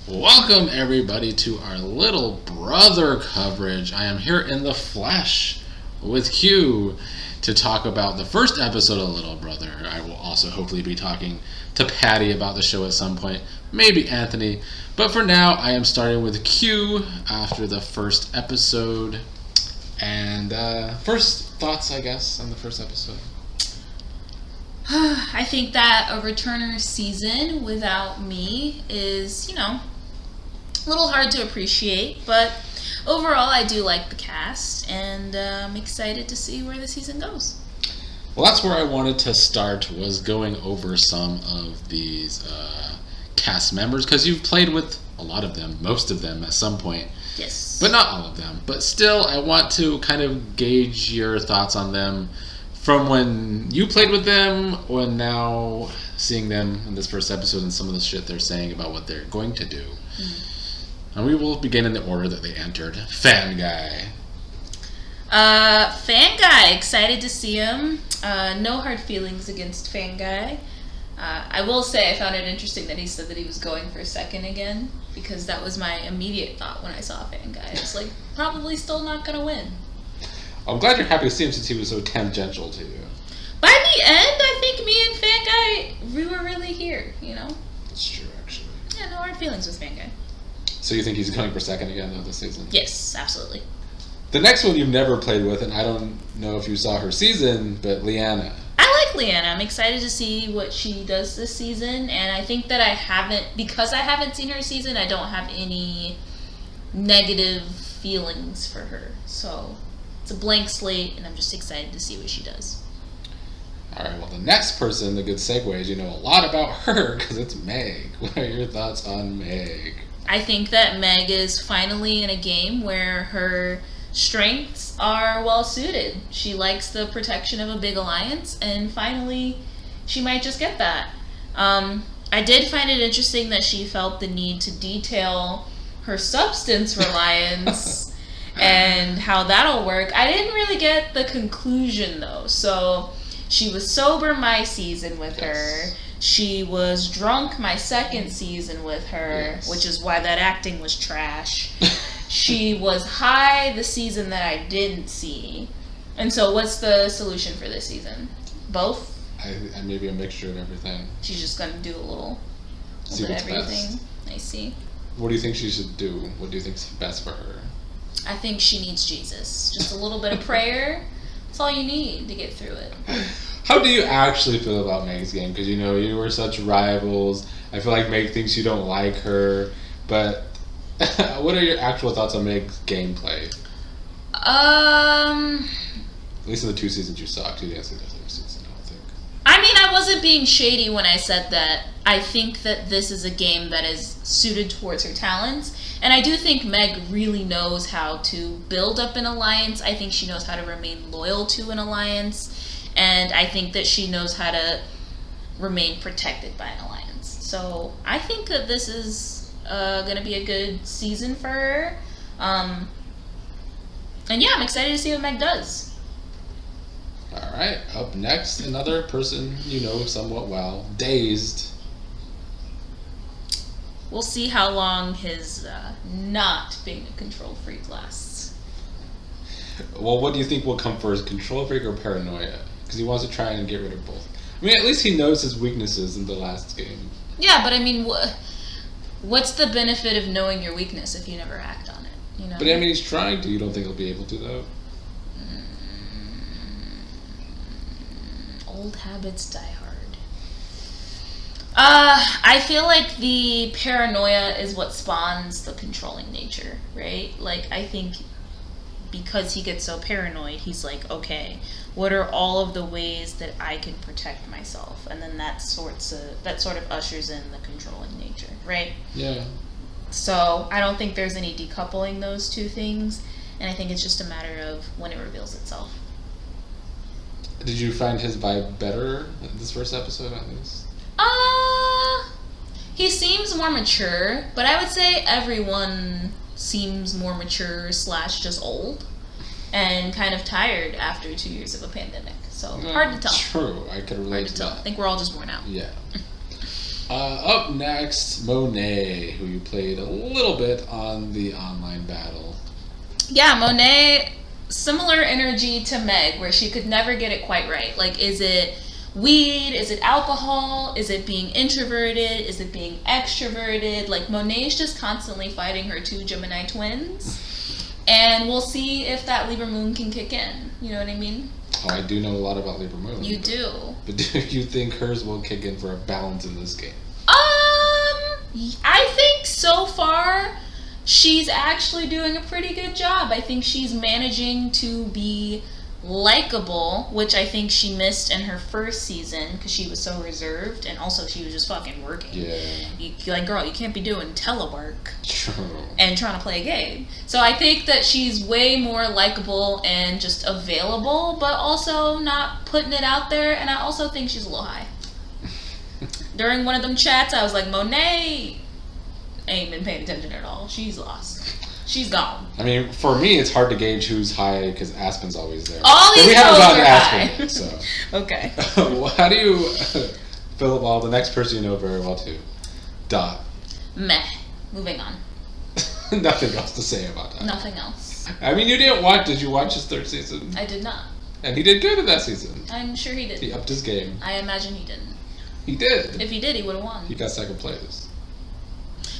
Welcome everybody to our Little Brother coverage. I am here in the flesh with Q to talk about the first episode of Little Brother. I will also hopefully be talking to Patty about the show at some point, maybe Anthony. But for now, I am starting with Q after the first episode. And first thoughts, I guess, on the first episode. I think that a returner season without me is, a little hard to appreciate, but overall I do like the cast, and I'm excited to see where the season goes. Well, that's where I wanted to start, was going over some of these cast members, because you've played with a lot of them, most of them at some point. Yes. But not all of them. But still, I want to kind of gauge your thoughts on them from when you played with them, or now seeing them in this first episode and some of the shit they're saying about what they're going to do. Mm-hmm. And we will begin in the order that they entered. Fan Guy. Fan Guy, excited to see him. No hard feelings against Fan Guy. I will say I found it interesting that he said that he was going for second again, because that was my immediate thought when I saw Fan Guy. It's like, probably still not going to win. I'm glad you're happy to see him since he was so tangential to you. By the end, I think me and Fan Guy, we were really here, That's true, actually. Yeah, no hard feelings with Fan Guy. So you think he's going for second again, though, this season? Yes, absolutely. The next one you've never played with, and I don't know if you saw her season, but Leanne. I like Leanne. I'm excited to see what she does this season, and I think that because I haven't seen her season, I don't have any negative feelings for her. So it's a blank slate, and I'm just excited to see what she does. All right, well, the next person, the good segue, is you know a lot about her, because it's Meg. What are your thoughts on Meg? I think that Meg is finally in a game where her strengths are well suited. She likes the protection of a big alliance, and finally she might just get that. I did find it interesting that she felt the need to detail her substance reliance and how that'll work. I didn't really get the conclusion though. So she was sober my season with her. She was drunk my second season with her, which is why that acting was trash. She was high the season that I didn't see. And so what's the solution for this season? Both? I maybe a mixture of everything. She's just going to do a little bit of everything. Best. I see. What do you think she should do? What do you think's best for her? I think she needs Jesus. Just a little bit of prayer. That's all you need to get through it. How do you actually feel about Meg's game? Because, you were such rivals. I feel like Meg thinks you don't like her. But what are your actual thoughts on Meg's gameplay? At least in the 2 seasons you saw. You didn't see the third season, I don't think. I mean, I wasn't being shady when I said that. I think that this is a game that is suited towards her talents. And I do think Meg really knows how to build up an alliance. I think she knows how to remain loyal to an alliance. And I think that she knows how to remain protected by an alliance. So I think that this is going to be a good season for her. And yeah, I'm excited to see what Meg does. All right. Up next, another person you know somewhat well, Dazed. We'll see how long his not being a control freak lasts. Well, what do you think will come first, control freak or paranoia? Because he wants to try and get rid of both. I mean, at least he knows his weaknesses in the last game. Yeah, but I mean, what's the benefit of knowing your weakness if you never act on it? But I mean, he's trying to. You don't think he'll be able to, though? Old habits die hard. I feel like the paranoia is what spawns the controlling nature, right? Like, I think because he gets so paranoid, he's like, okay, what are all of the ways that I can protect myself? And then that sort of ushers in the controlling nature, right? Yeah. So I don't think there's any decoupling those two things, and I think it's just a matter of when it reveals itself. Did you find his vibe better in this first episode, at least? He seems more mature, but I would say everyone seems more mature / just old and kind of tired after 2 years of a pandemic. So hard to tell. True, I could relate to that. I think we're all just worn out. Yeah. Up next, Monet, who you played a little bit on the online battle. Yeah, Monet, similar energy to Meg, where she could never get it quite right. Like, is it weed? Is it alcohol? Is it being introverted? Is it being extroverted? Like, Monet's just constantly fighting her two Gemini twins. And we'll see if that Libra moon can kick in. You know what I mean? Oh, I do know a lot about Libra moon. You do. But do you think hers will kick in for a balance in this game? I think so far she's actually doing a pretty good job. I think she's managing to be likable, which I think she missed in her first season because she was so reserved, and also she was just fucking working. Yeah. Like, girl, you can't be doing telework True. and trying to play a game. So I think that she's way more likable and just available, but also not putting it out there, and I also think she's a little high. During one of them chats, I was like, Monet ain't been paying attention at all. She's lost. She's gone. I mean, for me, it's hard to gauge who's high because Aspen's always there. All these we haven't girls gotten are to Aspen high. yet, so. Okay. Well, how do you feel about the next person you know very well too? Dot. Meh. Moving on. Nothing else to say about that. Nothing else. I mean, did you watch his third season? I did not. And he did good in that season. I'm sure he did. He upped his game. I imagine he didn't. He did. If he did, he would have won. He got second place.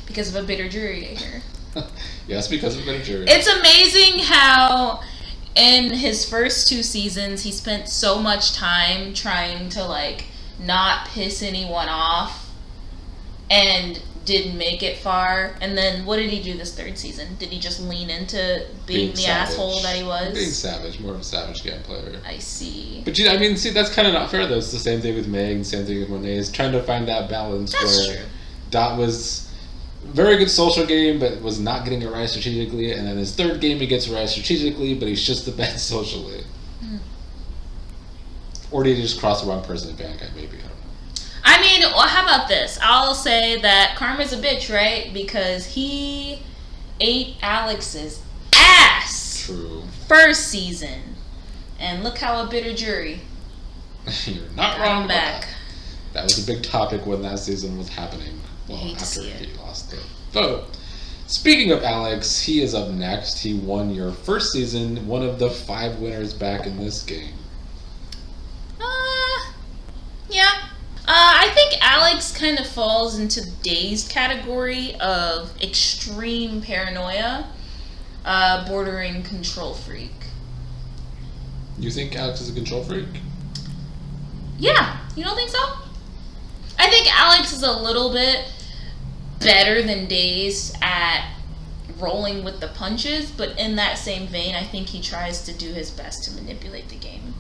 Because of a bitter jury, I hear. Yes, because of bitter jury. It's amazing how in his first two seasons he spent so much time trying to like not piss anyone off and didn't make it far. And then what did he do this third season? Did he just lean into being the savage. asshole that he was? Being savage, more of a savage game player. I see. But I mean, see, that's kind of not fair though. It's the same thing with Meg, the same thing with Monet. Is trying to find that balance That's where true. Dot was very good social game, but was not getting it right strategically. And then his third game, he gets it right strategically, but he's just the best socially. Or did he just cross the wrong person in bad guy? Maybe, I don't know. I mean, well, how about this? I'll say that Karma's a bitch, right? Because he ate Alex's ass. True. First season. And look how a bitter jury. You're not got wrong him about back. that. That was a big topic when that season was happening. Well, hate to after see it. he lost the vote. Speaking of Alex, he is up next. He won your first season, one of the 5 winners back in this game. Yeah. I think Alex kind of falls into the dazed category of extreme paranoia, bordering control freak. You think Alex is a control freak? Yeah, you don't think so? I think Alex is a little bit better than dazed at rolling with the punches, but in that same vein, I think he tries to do his best to manipulate the game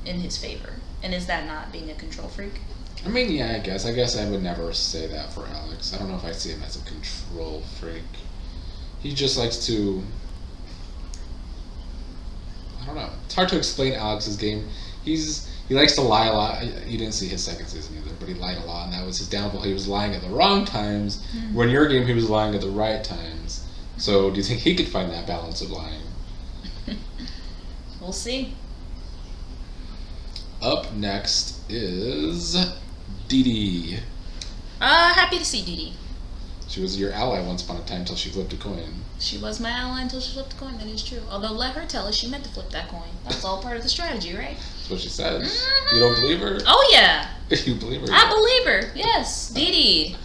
in his favor. And is that not being a control freak? I mean, yeah, I guess I would never say that for Alex. I don't know if I see him as a control freak. He just likes to... I don't know. It's hard to explain Alex's game. He likes to lie a lot. You didn't see his second season either, but he lied a lot, and that was his downfall. He was lying at the wrong times. Mm-hmm. When your game, he was lying at the right times. So do you think he could find that balance of lying? We'll see. Up next is Dee Dee. Happy to see Dee Dee. She was your ally once upon a time until she flipped a coin. She was my ally until she flipped the coin, that is true. Although, let her tell us she meant to flip that coin. That was all part of the strategy, right? That's what she says. Mm-hmm. You don't believe her? Oh, yeah. You believe her? I believe her. Yes, Dee Dee.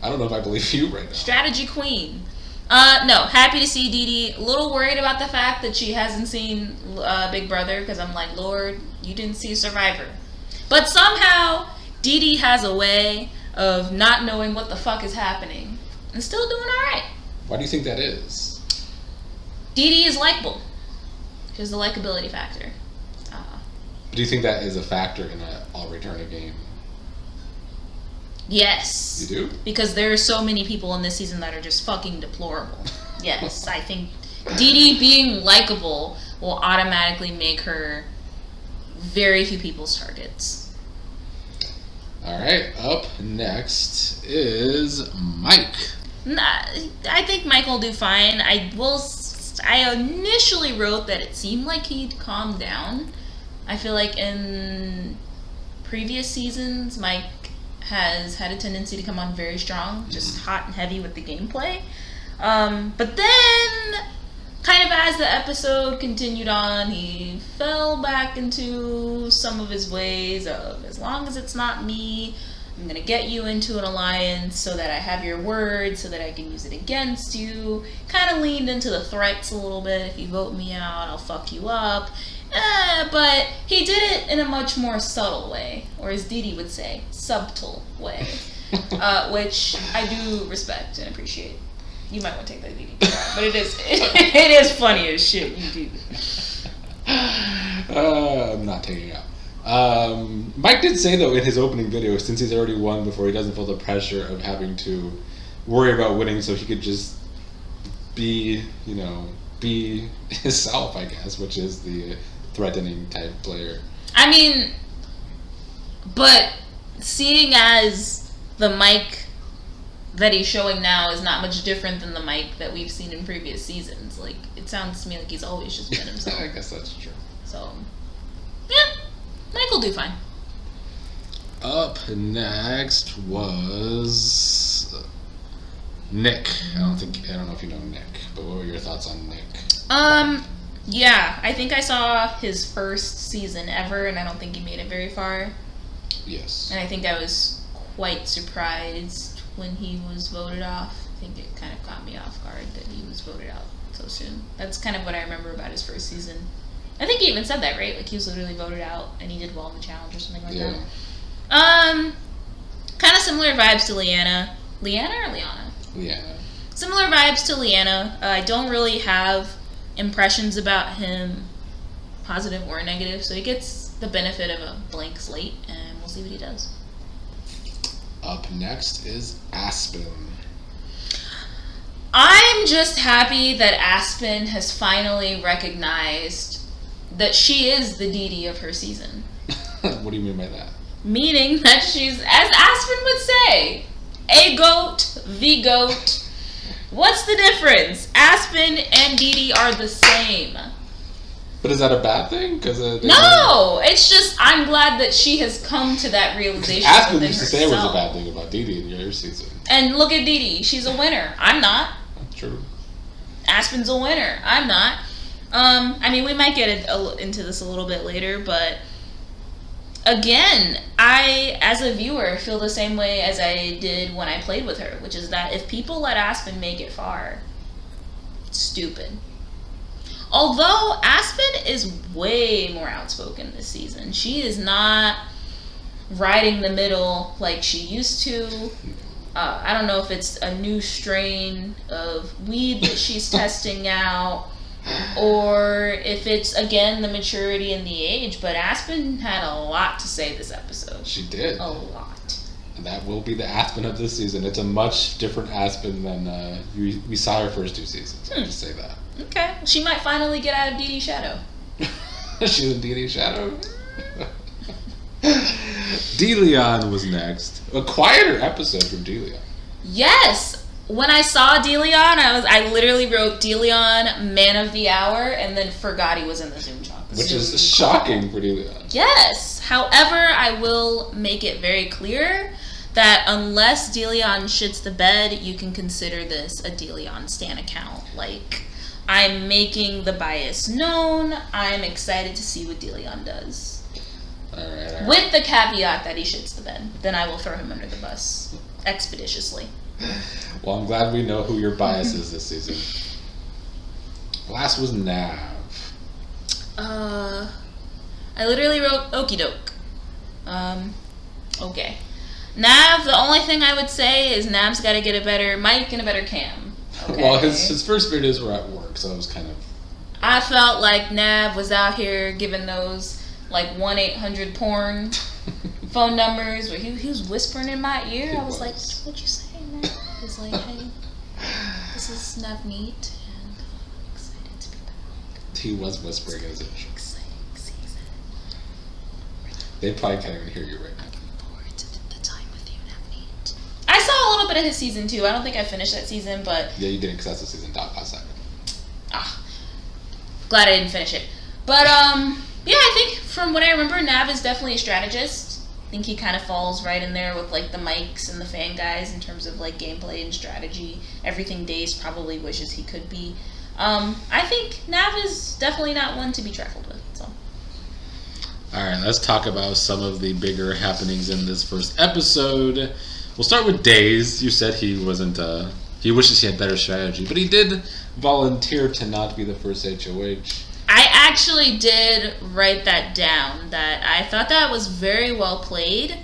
I don't know if I believe you right now. Strategy queen. No, happy to see Dee Dee. A little worried about the fact that she hasn't seen Big Brother, because I'm like, Lord, you didn't see Survivor. But somehow, Dee Dee has a way of not knowing what the fuck is happening and still doing alright. Why do you think that is? Dee Dee is likable. She has the likability factor. Do you think that is a factor in a I'll return a game? Yes. You do? Because there are so many people in this season that are just fucking deplorable. Yes, I think Dee Dee being likable will automatically make her very few people's targets. Alright, up next is Mike. I think Mike will do fine. I initially wrote that it seemed like he'd calmed down. I feel like in previous seasons, Mike has had a tendency to come on very strong, just hot and heavy with the gameplay. But then, kind of as the episode continued on, he fell back into some of his ways of, as long as it's not me, I'm going to get you into an alliance so that I have your word, so that I can use it against you. Kind of leaned into the threats a little bit. If you vote me out, I'll fuck you up. But he did it in a much more subtle way, or as Didi would say, subtle way, which I do respect and appreciate. You might want to take that Didi, but it is funny as shit. You do. I'm not taking it out. Mike did say though in his opening video, since he's already won before, he doesn't feel the pressure of having to worry about winning, so he could just be himself, I guess, which is the threatening type player. I mean, but seeing as the Mike that he's showing now is not much different than the Mike that we've seen in previous seasons, like, it sounds to me like he's always just been himself. I guess that's true. So, yeah, Mike will do fine. Up next was Nick. I don't know if you know Nick, but what were your thoughts on Nick? Yeah, I think I saw his first season ever, and I don't think he made it very far. Yes. And I think I was quite surprised when he was voted off. I think it kind of caught me off guard that he was voted out so soon. That's kind of what I remember about his first season. I think he even said that, right? Like, he was literally voted out, and he did well in the challenge or something like that. Kind of similar vibes to Leanna. Leanna or Liana? Leanna. Similar vibes to Leanna. I don't really have impressions about him, positive or negative, so he gets the benefit of a blank slate, and we'll see what he does. Up next is Aspen. I'm just happy that Aspen has finally recognized that she is the Didi of her season. What do you mean by that? Meaning that she's, as Aspen would say, a goat, the goat. What's the difference? Aspen and Didi are the same. But is that a bad thing? No! It's just, I'm glad that she has come to that realization. Aspen used to say it was a bad thing about Didi in your season. And look at Didi. She's a winner. I'm not. True. Aspen's a winner. I'm not. I mean, we might get into this a little bit later, but again, I, as a viewer, feel the same way as I did when I played with her, which is that if people let Aspen make it far, it's stupid. Although Aspen is way more outspoken this season. She is not riding the middle like she used to. I don't know if it's a new strain of weed that she's testing out, or if it's, again, the maturity and the age, but Aspen had a lot to say this episode. She did. A lot. And that will be the Aspen of this season. It's a much different Aspen than we saw her first two seasons. I'll just say that. Okay. She might finally get out of Didi's shadow. She's in Didi's shadow? DeLeon was next. A quieter episode from DeLeon. Yes! When I saw DeLeon, I literally wrote DeLeon, man of the hour, and then forgot he was in the Zoom chat. Which is shocking for DeLeon. Yes! However, I will make it very clear that unless DeLeon shits the bed, you can consider this a DeLeon stan account. Like, I'm making the bias known. I'm excited to see what DeLeon does. All right. With the caveat that he shits the bed. Then I will throw him under the bus expeditiously. Well, I'm glad we know who your bias is this season. Last was Nav. I literally wrote okie doke. Okay. Nav, the only thing I would say is Nav's got to get a better mic and a better cam. Okay? Well, his first videos were at work, so it was kind of... I felt like Nav was out here giving those, like, 1-800 porn phone numbers where he was whispering in my ear. I was like, what'd you say, Nav? He was like, hey, this is Navneet, and I'm excited to be back. He was whispering as it. Exciting season. They probably can't even hear you right now. Looking forward to the time with you, Navneet. I saw a little bit of his season 2. I don't think I finished that season, but... Yeah, you didn't, because that's the season last second. Glad I didn't finish it. But, yeah, I think from what I remember, Nav is definitely a strategist. think he kind of falls right in there with like the mics and the fan guys in terms of like gameplay and strategy. Everything Daze probably wishes he could be. I think Nav is definitely not one to be trifled with. So. All right, let's talk about some of the bigger happenings in this first episode. We'll start with Daze. You said he wasn't. He wishes he had better strategy, but he did volunteer to not be the first HOH. I actually did write that down. That I thought that was very well played.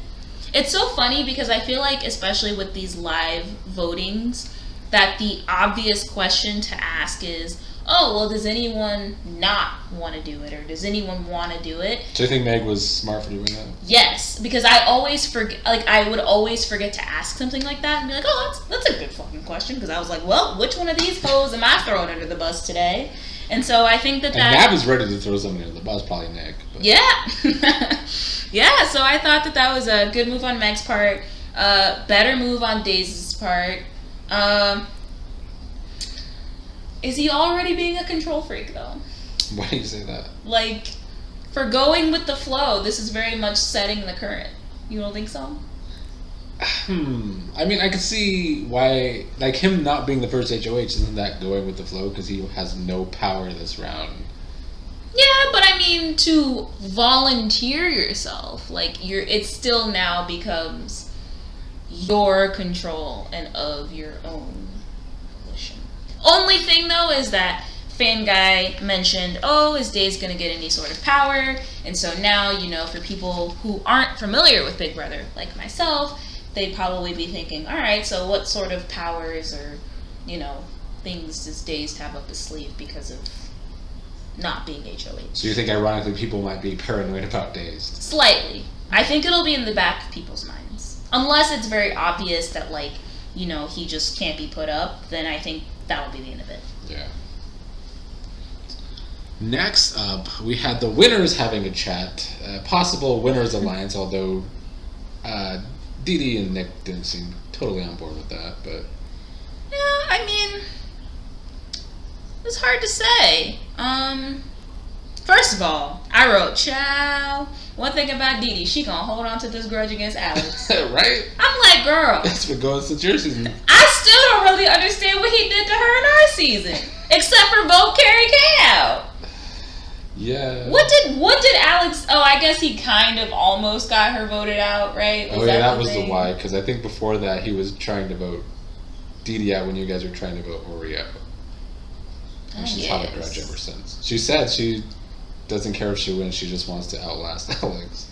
It's so funny because I feel like, especially with these live votings, that the obvious question to ask is, oh, well, does anyone not want to do it? Or does anyone want to do it? Do you think Meg was smart for doing that? Yes, because I always forget, like, I would always forget to ask something like that and be like, oh, that's a good fucking question. Because I was like, well, which one of these hoes am I throwing under the bus today? And so I think that Nav is ready to throw somebody under the bus, probably Meg. But. Yeah. Yeah, so I thought that that was a good move on Meg's part. Better move on Daze's part. Is he already being a control freak, though? Why do you say that? Like, for going with the flow, this is very much setting the current. You don't think so? I mean, I could see why, like, him not being the first HOH isn't that going with the flow because he has no power this round. Yeah, but I mean, to volunteer yourself, like, it still now becomes your control and of your own volition. Only thing, though, is that fan guy mentioned, oh, is Daze going to get any sort of power? And so now, you know, for people who aren't familiar with Big Brother, like myself, they'd probably be thinking, all right, so what sort of powers or, you know, things does Daze have up his sleeve because of not being HOH? So you think, ironically, people might be paranoid about Dazed? Slightly. I think it'll be in the back of people's minds. Unless it's very obvious that, like, you know, he just can't be put up, then I think that'll be the end of it. Yeah. Next up, we had the winners having a chat. Possible winners alliance, although Didi and Nick didn't seem totally on board with that, but... Yeah, I mean... It's hard to say. First of all, I wrote, ciao. One thing about Didi, she gonna hold on to this grudge against Alex. Right? I'm like, girl. That's been going since your season. I still don't really understand what he did to her in our season. Except for vote Carrie K out. Yeah. What did Alex... Oh, I guess he kind of almost got her voted out, right? That was the why, because I think before that he was trying to vote Didi out when you guys were trying to vote Ori out. And she's had a grudge ever since. She said she doesn't care if she wins, she just wants to outlast Alex.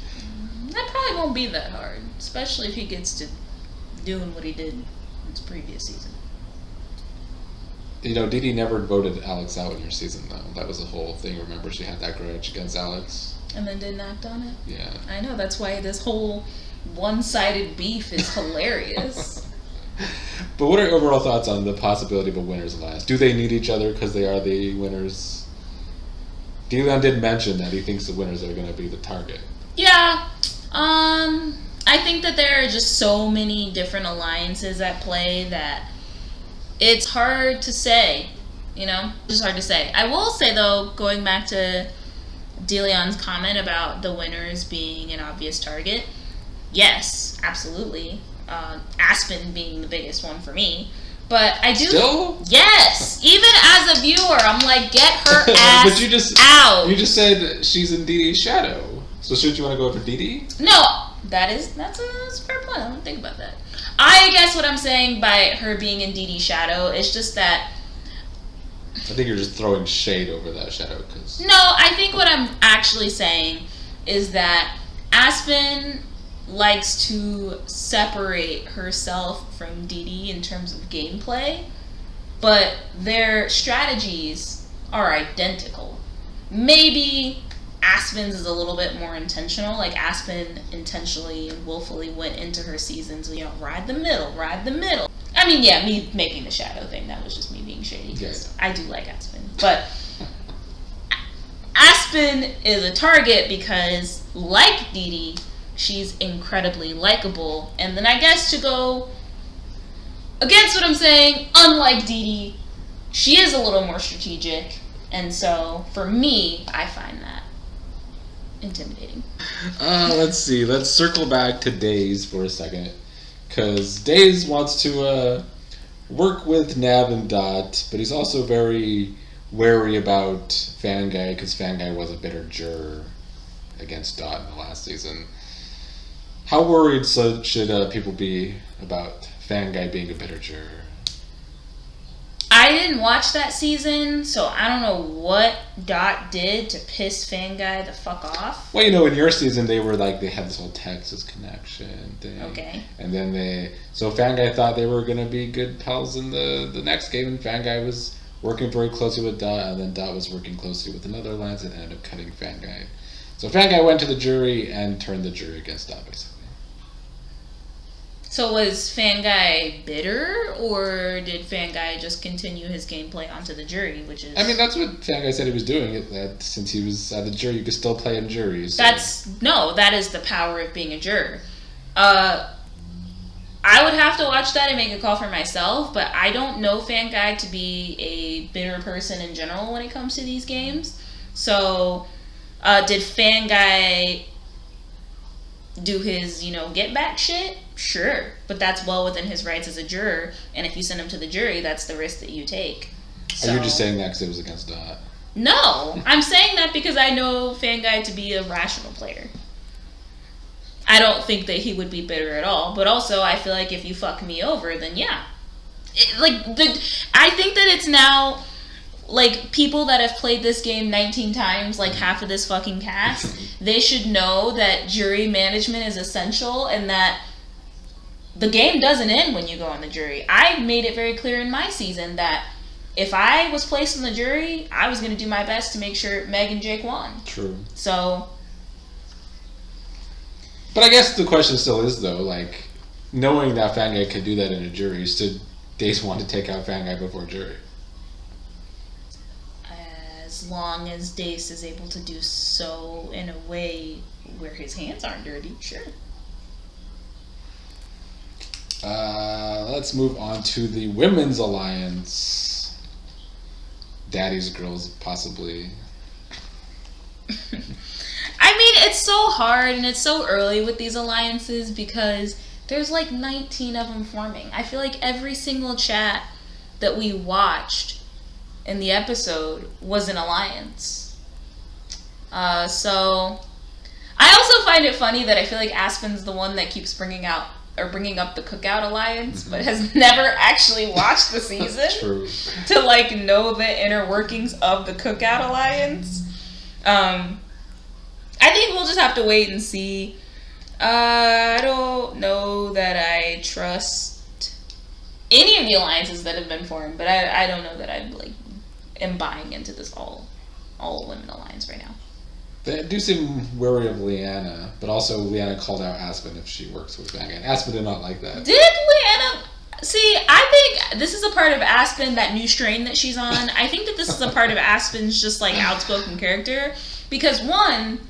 That probably won't be that hard, especially if he gets to doing what he did in his previous season. You know, Didi never voted Alex out in your season, though. That was the whole thing. Remember, she had that grudge against Alex. And then didn't act on it? Yeah. I know, that's why this whole one-sided beef is hilarious. But what are your overall thoughts on the possibility of a winners alliance? Do they need each other because they are the winners? Leanne did mention that he thinks the winners are going to be the target. Yeah. I think that there are just so many different alliances at play that it's hard to say, you know? It's just hard to say. I will say, though, going back to DeLeon's comment about the winners being an obvious target, yes, absolutely. Aspen being the biggest one for me. But I do... Still? Yes! Even as a viewer, I'm like, get her ass but you just, out! You just said she's in Didi's shadow. So shouldn't you want to go for Didi? No! That's a fair point. I don't think about that. I guess what I'm saying by her being in Didi's shadow is just that... I think you're just throwing shade over that shadow. No, I think what I'm actually saying is that Aspen likes to separate herself from Didi in terms of gameplay, but their strategies are identical. Maybe Aspen's is a little bit more intentional. Like, Aspen intentionally and willfully went into her seasons, you know, ride the middle. I mean, yeah, me making the shadow thing, that was just me being shady, because I do like Aspen. But Aspen is a target because, like Didi, she's incredibly likable. And then I guess to go against what I'm saying, unlike Didi, she is a little more strategic. And so, for me, I find that. intimidating. Let's see. Let's circle back to Days for a second. Because Days wants to work with Nav and Dot, but he's also very wary about Fanguy, because Fanguy was a bitter juror against Dot in the last season. How worried should people be about Fanguy being a bitter juror? I didn't watch that season, so I don't know what Dot did to piss Fanguy the fuck off. Well, in your season, they had this whole Texas connection thing. Okay. And then so Fanguy thought they were going to be good pals in the next game, and Fanguy was working very closely with Dot, and then Dot was working closely with another alliance and ended up cutting Fanguy. So Fanguy went to the jury and turned the jury against Dot, basically. So was Fanguy bitter, or did Fanguy just continue his gameplay onto the jury, which is... I mean, that's what Fanguy said he was doing, that since he was at the jury, you could still play in juries. So. That is the power of being a juror. I would have to watch that and make a call for myself, but I don't know Fanguy to be a bitter person in general when it comes to these games. So, did Fanguy do his, get back shit? Sure, but that's well within his rights as a juror, and if you send him to the jury, that's the risk that you take. So, you're just saying that because it was against Dot? No, I'm saying that because I know Fanguy to be a rational player. I don't think that he would be bitter at all, but also I feel like if you fuck me over, then yeah. I think that it's now... people that have played this game 19 times, half of this fucking cast, they should know that jury management is essential and that the game doesn't end when you go on the jury. I made it very clear in my season that if I was placed on the jury, I was going to do my best to make sure Meg and Jake won. True. So... But I guess the question still is, though, knowing that Fanguy could do that in a jury, should Dace want to take out Fanguy before jury? As long as Dace is able to do so in a way where his hands aren't dirty, sure. Let's move on to the Women's Alliance. Daddy's Girls, possibly. I mean, it's so hard and it's so early with these alliances because there's 19 of them forming. I feel like every single chat that we watched in the episode was an alliance. So I also find it funny that I feel like Aspen's the one that keeps bringing up the Cookout Alliance, but has never actually watched the season. True. To know the inner workings of the Cookout Alliance. I think we'll just have to wait and see. I don't know that I trust any of the alliances that have been formed, but I don't know that I am buying into this all women alliance right now. They do seem wary of Leanne, but also Leanne called out Aspen if she works with Fanguy. Aspen did not like that. Did Leanne? See, I think this is a part of Aspen, that new strain that she's on. I think that this is a part of Aspen's just outspoken character, because one,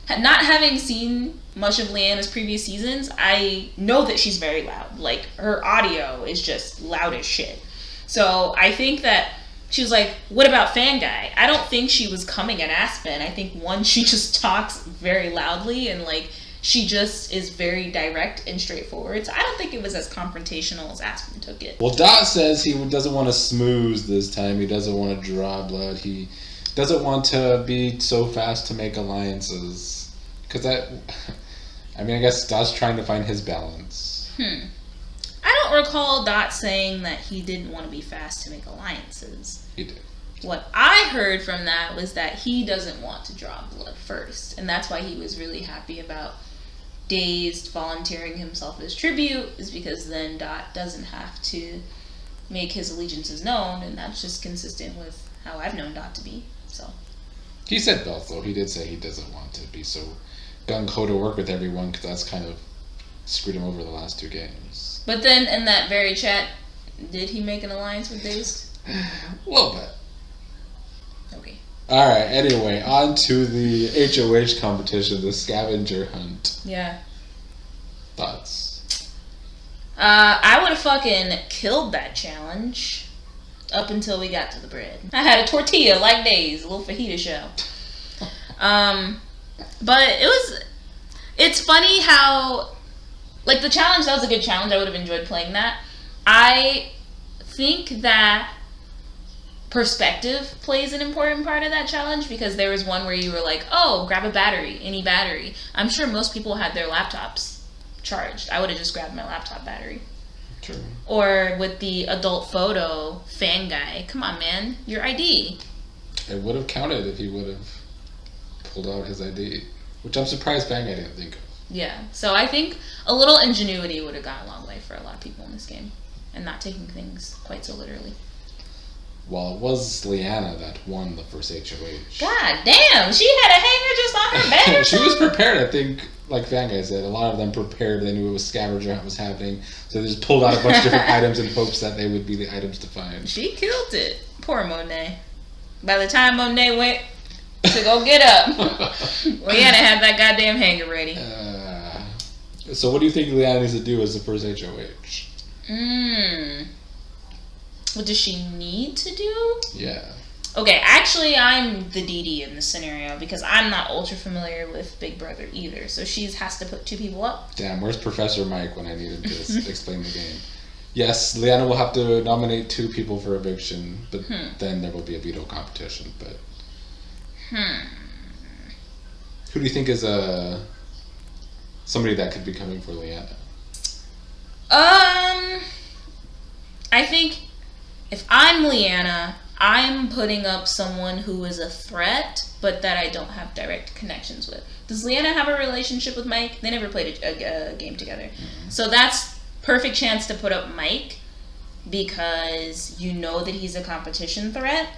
not having seen much of Leanne's previous seasons, I know that she's very loud. Her audio is just loud as shit. So I think that she was like, what about Fanguy? I don't think she was coming at Aspen. I think, one, she just talks very loudly and, she just is very direct and straightforward. So I don't think it was as confrontational as Aspen took it. Well, Dot says he doesn't want to smooth this time. He doesn't want to draw blood. He doesn't want to be so fast to make alliances. Because I guess Dot's trying to find his balance. I don't recall Dot saying that he didn't want to be fast to make alliances. He did. What I heard from that was that he doesn't want to draw blood first. And that's why he was really happy about Dazed volunteering himself as tribute, is because then Dot doesn't have to make his allegiances known, and that's just consistent with how I've known Dot to be. So he said both, though. He did say he doesn't want to be so gung-ho to work with everyone, because that's kind of screwed him over the last two games. But then in that very chat, did he make an alliance with Dazed? A little bit. Okay. Alright, anyway, on to the HOH competition, the Scavenger Hunt. Yeah. Thoughts? I would have fucking killed that challenge up until we got to the bread. I had a tortilla like Days, a little fajita shell. But it's funny how, like, the challenge, that was a good challenge. I would have enjoyed playing that. I think that perspective plays an important part of that challenge, because there was one where you were like, oh, grab a battery, any battery. I'm sure most people had their laptops charged. I would have just grabbed my laptop battery. True. Or with the adult photo fan guy, come on, man, your ID. It would have counted if he would have pulled out his ID, which I'm surprised fan guy didn't think of. Yeah, so I think a little ingenuity would have gone a long way for a lot of people in this game, and not taking things quite so literally. Well, it was Leanne that won the first HOH. God damn, she had a hanger just on her back. She was prepared, I think, like Van Guy said. A lot of them prepared. They knew it was Scavenger Hunt was happening, so they just pulled out a bunch of different items in hopes that they would be the items to find. She killed it. Poor Monet. By the time Monet went to go get up, Leanne had that goddamn hanger ready. So what do you think Leanne needs to do as the first HOH? What does she need to do? Yeah. Okay, actually, I'm the DD in this scenario, because I'm not ultra familiar with Big Brother either. So she has to put 2 people up. Damn, where's Professor Mike when I needed to explain the game? Yes, Leanna will have to nominate 2 people for eviction, but then there will be a veto competition. But who do you think is somebody that could be coming for Leanna? I think if I'm Leanna, I'm putting up someone who is a threat, but that I don't have direct connections with. Does Leanna have a relationship with Mike? They never played a game together. So that's perfect chance to put up Mike, because you know that he's a competition threat.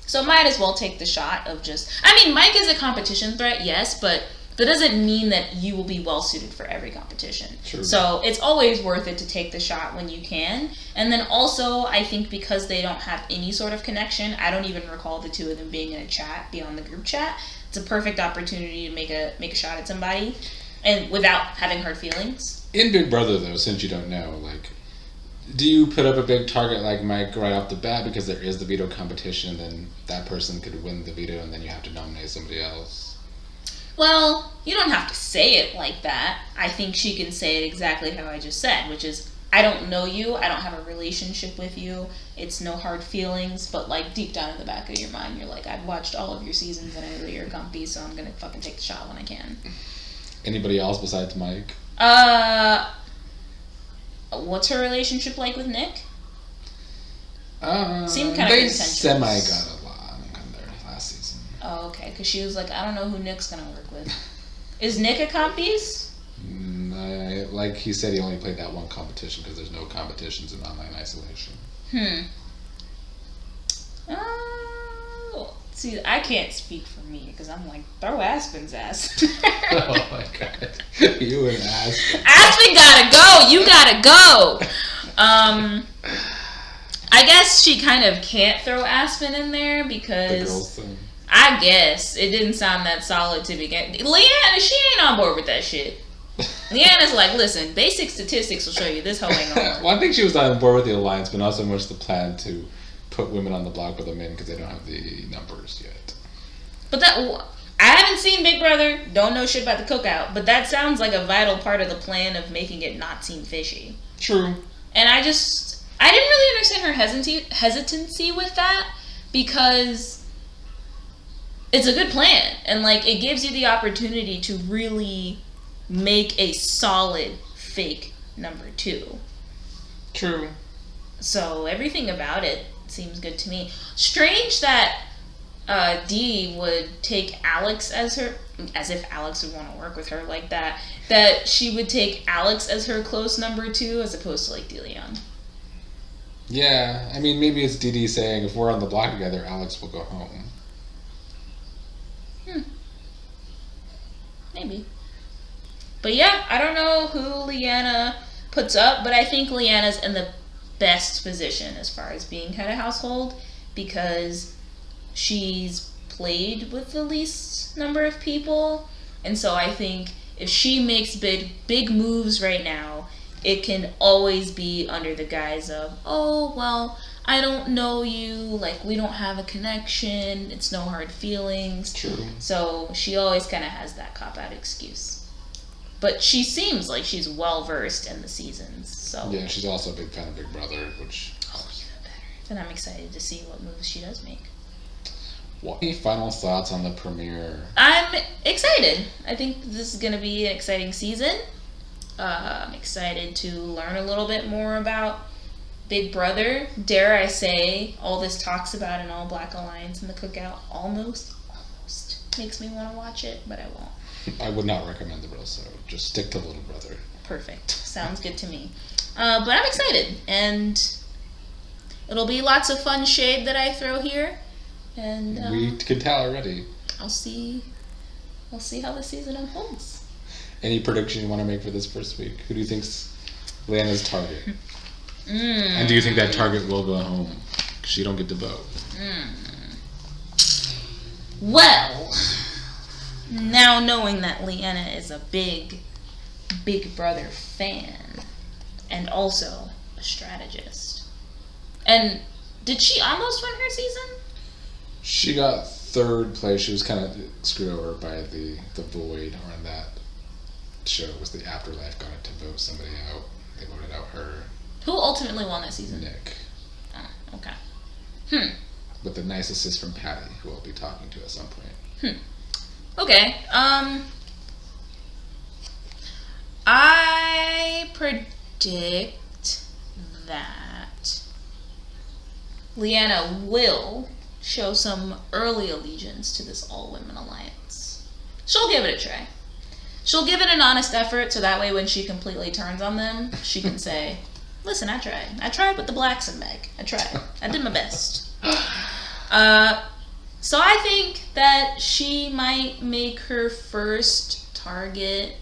So might as well take the shot of just... I mean, Mike is a competition threat, yes, but that doesn't mean that you will be well suited for every competition. True. So it's always worth it to take the shot when you can. And then also, I think because they don't have any sort of connection, I don't even recall the 2 of them being in a chat beyond the group chat. It's a perfect opportunity to make a shot at somebody, and without having hurt feelings. In Big Brother, though, since you don't know, like, do you put up a big target like Mike right off the bat because there is the veto competition, and then that person could win the veto, and then you have to nominate somebody else? Well, you don't have to say it like that. I think she can say it exactly how I just said, which is, I don't know you, I don't have a relationship with you, it's no hard feelings, but like deep down in the back of your mind, you're like, I've watched all of your seasons and I know you're comfy, so I'm gonna fucking take the shot when I can. Anybody else besides Mike? What's her relationship like with Nick? Seemed kind of they contentious. semi got along in their last season. Oh, okay, because she was like, I don't know who Nick's gonna work with. Is Nick a compies? Like he said, he only played that one competition because there's no competitions in online isolation. See, I can't speak for me because I'm like, throw Aspen's ass. Oh my god, you and Aspen. Aspen gotta go. You gotta go. I guess she kind of can't throw Aspen in there because The girls thing. I guess it didn't sound that solid to begin. Leanne, she ain't on board with that shit. Leanne is like, listen, basic statistics will show you this hoe ain't gonna work. Well, I think she was on board with the alliance, but not so much the plan to put women on the block with the men because they don't have the numbers yet. But I haven't seen Big Brother, don't know shit about the cookout, but that sounds like a vital part of the plan of making it not seem fishy. True. And I didn't really understand her hesitancy with that, because it's a good plan, and like it gives you the opportunity to really make a solid fake number 2. True. So everything about it seems good to me. Strange that Dee would take Alex as if Alex would want to work with her like that. That she would take Alex as her close number 2 as opposed to like DeLeon. Yeah, I mean, maybe it's DD saying if we're on the block together, Alex will go home. Maybe. But yeah, I don't know who Leanna puts up, but I think Leanna's in the best position as far as being head of household, because she's played with the least number of people, and so I think if she makes big moves right now, it can always be under the guise of, oh, well, I don't know you, like, we don't have a connection, it's no hard feelings. True. So she always kind of has that cop-out excuse. But she seems like she's well-versed in the seasons, so... Yeah, she's also a big fan of Big Brother, which... Oh, even better. Then I'm excited to see what moves she does make. Any final thoughts on the premiere? I'm excited. I think this is going to be an exciting season. I'm excited to learn a little bit more about Big Brother. Dare I say, all this talks about an all-black alliance in the cookout almost makes me want to watch it, but I won't. I would not recommend the real show. Just stick to Little Brother. Perfect. Sounds good to me. But I'm excited, and it'll be lots of fun shade that I throw here. And we can tell already. I'll see how the season unfolds. Any prediction you want to make for this first week? Who do you think's Leanne's target? And do you think that target will go home? Because you don't get to vote. Well, now knowing that Leanne is a big Big Brother fan and also a strategist. And did she almost win her season? She got third place. She was kind of screwed over by the Void, or in that show it was the Afterlife got it to vote somebody out. They voted out her. Who ultimately won that season? Nick. Oh, okay. With a nice assist from Patty, who I'll be talking to at some point. Okay. I predict that Leanna will show some early allegiance to this all-women alliance. She'll give it a try. She'll give it an honest effort, so that way when she completely turns on them, she can say, listen, I tried. I tried with the blacks and Meg. I tried. I did my best. So I think that she might make her first target...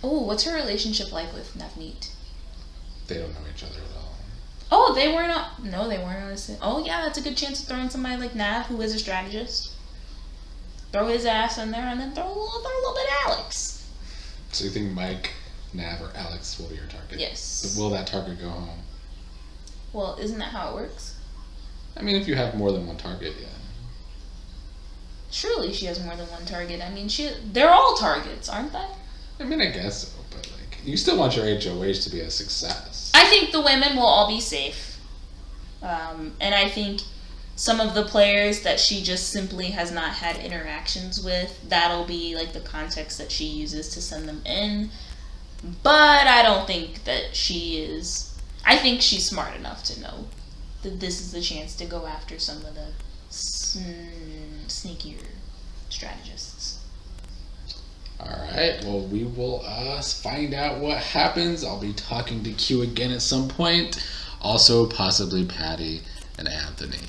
Oh, what's her relationship like with Navneet? They don't know each other at all. Oh, they were not... No, they weren't on the... Oh, yeah, that's a good chance of throwing somebody like Nav, who is a strategist. Throw his ass in there, and then throw a little bit of Alex. So you think Mike, Nav, or Alex will be your target? Yes. But will that target go home? Well, isn't that how it works? I mean, if you have more than one target, yeah. Surely she has more than one target. I mean, they're all targets, aren't they? I mean, I guess so, but like, you still want your HOH to be a success. I think the women will all be safe. And I think some of the players that she just simply has not had interactions with, that'll be like the context that she uses to send them in. But I don't think that she is... I think she's smart enough to know that this is the chance to go after some of the sneakier strategists. Alright, well, we will find out what happens. I'll be talking to Q again at some point. Also, possibly Patty and Anthony.